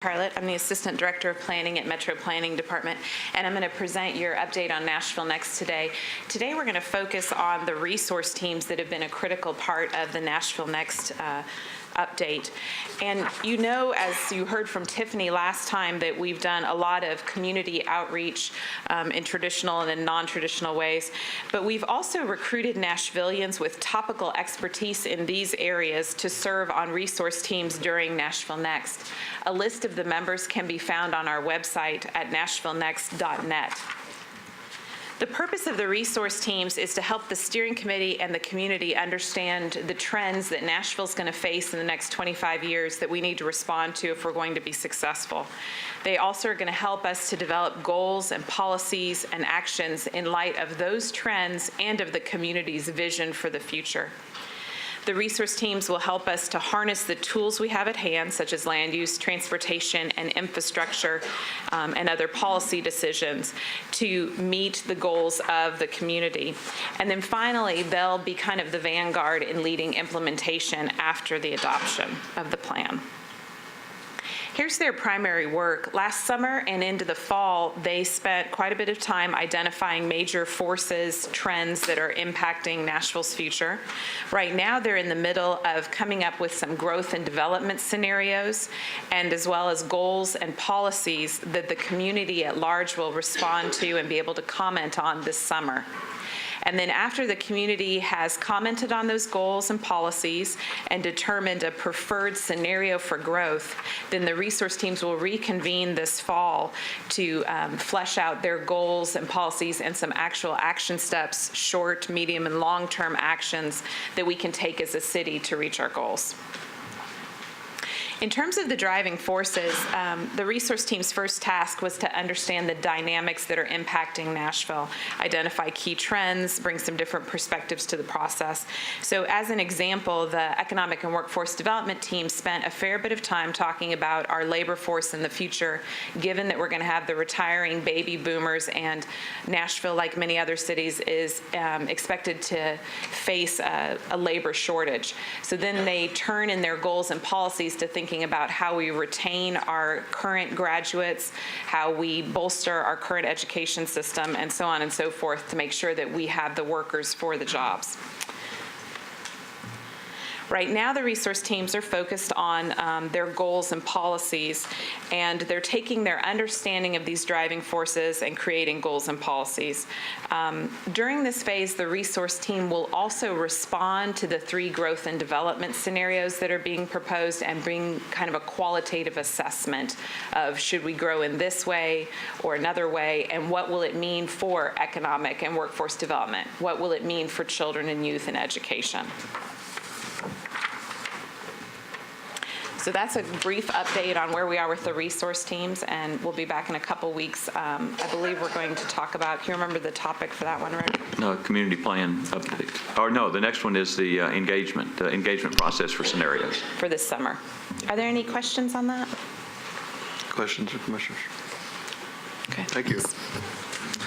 Carlat. I'm the Assistant Director of Planning at Metro Planning Department, and I'm going to present your update on Nashville Next today. Today we're going to focus on the resource teams that have been a critical part of the Nashville Next update. And you know, as you heard from Tiffany last time, that we've done a lot of community outreach in traditional and in non-traditional ways, but we've also recruited Nashvillians with topical expertise in these areas to serve on resource teams during Nashville Next. A list of the members can be found on our website at NashvilleNext.net. The purpose of the resource teams is to help the steering committee and the community understand the trends that Nashville's going to face in the next 25 years that we need to respond to if we're going to be successful. They also are going to help us to develop goals and policies and actions in light of those trends and of the community's vision for the future. The resource teams will help us to harness the tools we have at hand, such as land use, transportation, and infrastructure, and other policy decisions to meet the goals of the community. And then finally, they'll be kind of the vanguard in leading implementation after the adoption of the plan. Here's their primary work. Last summer and into the fall, they spent quite a bit of time identifying major forces, trends that are impacting Nashville's future. Right now, they're in the middle of coming up with some growth and development scenarios, and as well as goals and policies that the community at large will respond to and be able to comment on this summer. And then after the community has commented on those goals and policies and determined a preferred scenario for growth, then the resource teams will reconvene this fall to flesh out their goals and policies and some actual action steps, short, medium, and long-term actions that we can take as a city to reach our goals. In terms of the driving forces, the resource team's first task was to understand the dynamics that are impacting Nashville, identify key trends, bring some different perspectives to the process. So as an example, the Economic and Workforce Development team spent a fair bit of time talking about our labor force in the future, given that we're going to have the retiring baby boomers, and Nashville, like many other cities, is expected to face a labor shortage. So then they turn in their goals and policies to thinking about how we retain our current graduates, how we bolster our current education system, and so on and so forth to make sure that we have the workers for the jobs. Right now, the resource teams are focused on their goals and policies, and they're taking their understanding of these driving forces and creating goals and policies. During this phase, the resource team will also respond to the 3 growth and development scenarios that are being proposed and bring kind of a qualitative assessment of should we grow in this way or another way, and what will it mean for economic and workforce development? What will it mean for children and youth and education? So that's a brief update on where we are with the resource teams, and we'll be back in a couple weeks. I believe we're going to talk about, can you remember the topic for that one, Rick? No, community plan update. Or no, the next one is the engagement process for scenarios. For this summer. Are there any questions on that? Questions or commissioners? Okay. Thank you.